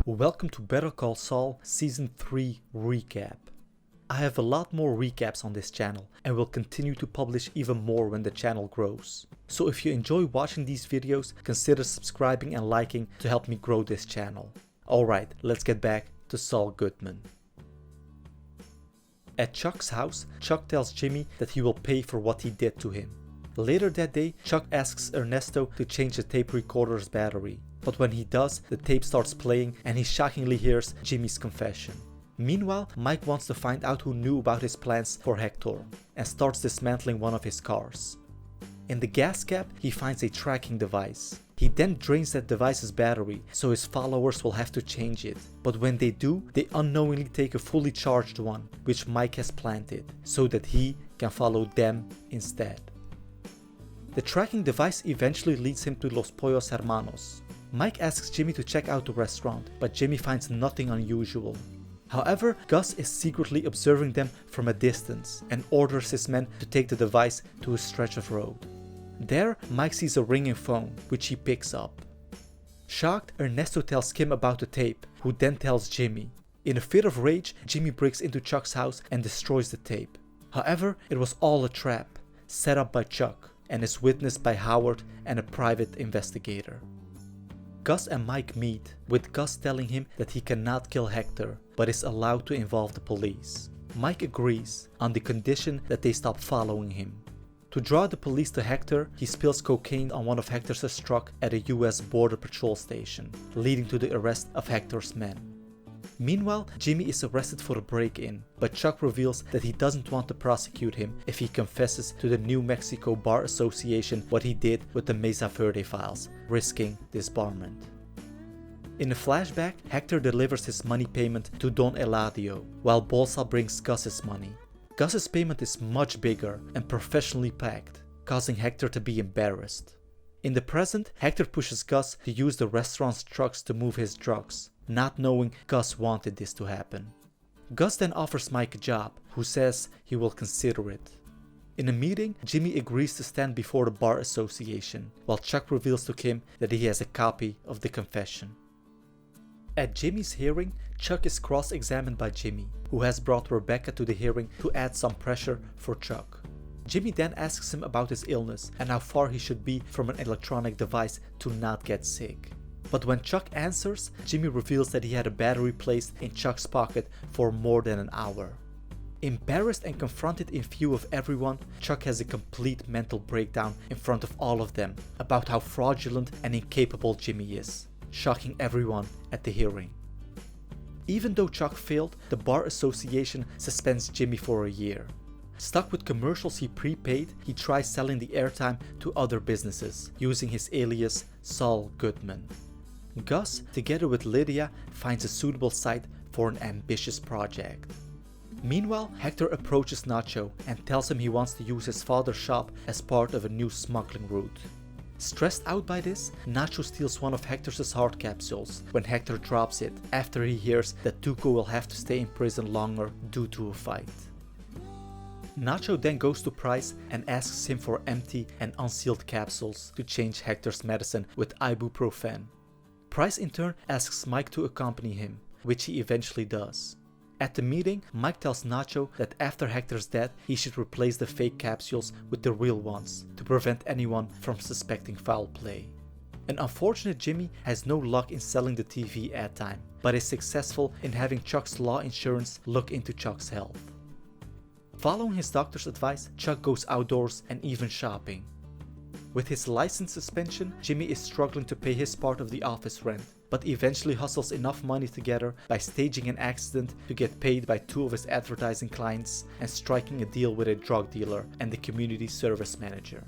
Welcome to Better Call Saul Season 3 Recap. I have a lot more recaps on this channel and will continue to publish even more when the channel grows. So if you enjoy watching these videos, consider subscribing and liking to help me grow this channel. Alright, let's get back to Saul Goodman. At Chuck's house, Chuck tells Jimmy that he will pay for what he did to him. Later that day, Chuck asks Ernesto to change the tape recorder's battery. But when he does, the tape starts playing and he shockingly hears Jimmy's confession. Meanwhile, Mike wants to find out who knew about his plans for Hector and starts dismantling one of his cars. In the gas cap, he finds a tracking device. He then drains that device's battery, so his followers will have to change it. But when they do, they unknowingly take a fully charged one, which Mike has planted, so that he can follow them instead. The tracking device eventually leads him to Los Pollos Hermanos. Mike asks Jimmy to check out the restaurant, but Jimmy finds nothing unusual. However, Gus is secretly observing them from a distance and orders his men to take the device to a stretch of road. There, Mike sees a ringing phone, which he picks up. Shocked, Ernesto tells Kim about the tape, who then tells Jimmy. In a fit of rage, Jimmy breaks into Chuck's house and destroys the tape. However, it was all a trap, set up by Chuck, and is witnessed by Howard and a private investigator. Gus and Mike meet, with Gus telling him that he cannot kill Hector, but is allowed to involve the police. Mike agrees, on the condition that they stop following him. To draw the police to Hector, he spills cocaine on one of Hector's truck at a US Border Patrol station, leading to the arrest of Hector's men. Meanwhile, Jimmy is arrested for a break-in, but Chuck reveals that he doesn't want to prosecute him if he confesses to the New Mexico Bar Association what he did with the Mesa Verde files, risking disbarment. In a flashback, Hector delivers his money payment to Don Eladio, while Bolsa brings Gus's money. Gus's payment is much bigger and professionally packed, causing Hector to be embarrassed. In the present, Hector pushes Gus to use the restaurant's trucks to move his drugs, not knowing Gus wanted this to happen. Gus then offers Mike a job, who says he will consider it. In a meeting, Jimmy agrees to stand before the bar association, while Chuck reveals to Kim that he has a copy of the confession. At Jimmy's hearing, Chuck is cross-examined by Jimmy, who has brought Rebecca to the hearing to add some pressure for Chuck. Jimmy then asks him about his illness and how far he should be from an electronic device to not get sick. But when Chuck answers, Jimmy reveals that he had a battery placed in Chuck's pocket for more than an hour. Embarrassed and confronted in view of everyone, Chuck has a complete mental breakdown in front of all of them about how fraudulent and incapable Jimmy is, shocking everyone at the hearing. Even though Chuck failed, the bar association suspends Jimmy for a year. Stuck with commercials he prepaid, he tries selling the airtime to other businesses, using his alias Saul Goodman. Gus, together with Lydia, finds a suitable site for an ambitious project. Meanwhile, Hector approaches Nacho and tells him he wants to use his father's shop as part of a new smuggling route. Stressed out by this, Nacho steals one of Hector's heart capsules when Hector drops it after he hears that Tuco will have to stay in prison longer due to a fight. Nacho then goes to Price and asks him for empty and unsealed capsules to change Hector's medicine with ibuprofen. Price in turn asks Mike to accompany him, which he eventually does. At the meeting, Mike tells Nacho that after Hector's death, he should replace the fake capsules with the real ones to prevent anyone from suspecting foul play. An unfortunate Jimmy has no luck in selling the TV ad time, but is successful in having Chuck's law insurance look into Chuck's health. Following his doctor's advice, Chuck goes outdoors and even shopping. With his license suspension, Jimmy is struggling to pay his part of the office rent, but eventually hustles enough money together by staging an accident to get paid by two of his advertising clients and striking a deal with a drug dealer and the community service manager.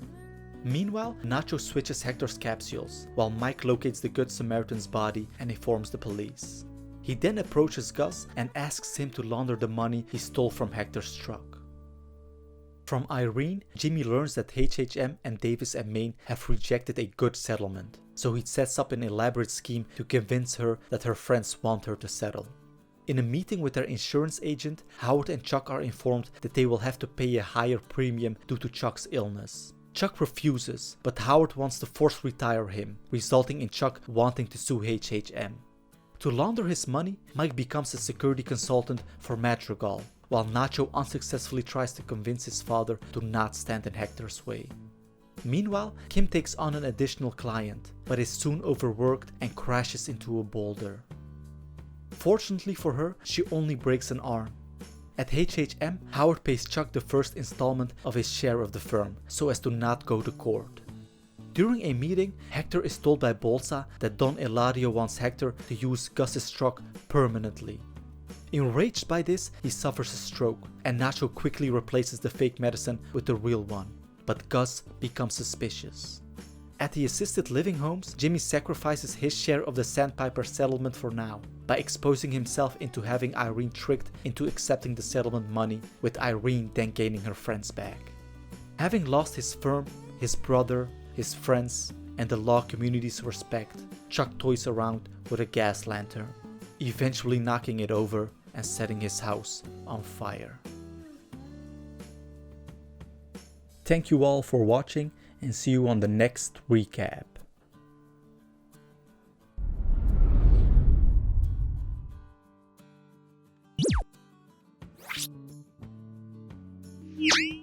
Meanwhile, Nacho switches Hector's capsules, while Mike locates the Good Samaritan's body and informs the police. He then approaches Gus and asks him to launder the money he stole from Hector's truck. From Irene, Jimmy learns that HHM and Davis and Maine have rejected a good settlement, so he sets up an elaborate scheme to convince her that her friends want her to settle. In a meeting with their insurance agent, Howard and Chuck are informed that they will have to pay a higher premium due to Chuck's illness. Chuck refuses, but Howard wants to force retire him, resulting in Chuck wanting to sue HHM. To launder his money, Mike becomes a security consultant for Madrigal, while Nacho unsuccessfully tries to convince his father to not stand in Hector's way. Meanwhile, Kim takes on an additional client, but is soon overworked and crashes into a boulder. Fortunately for her, she only breaks an arm. At HHM, Howard pays Chuck the first installment of his share of the firm, so as to not go to court. During a meeting, Hector is told by Bolsa that Don Eladio wants Hector to use Gus's truck permanently. Enraged by this, he suffers a stroke, and Nacho quickly replaces the fake medicine with the real one, but Gus becomes suspicious. At the assisted living homes, Jimmy sacrifices his share of the Sandpiper settlement for now, by exposing himself into having Irene tricked into accepting the settlement money, with Irene then gaining her friends back. Having lost his firm, his brother, his friends, and the law community's respect, Chuck toys around with a gas lantern, eventually knocking it over and setting his house on fire. Thank you all for watching, and see you on the next recap. You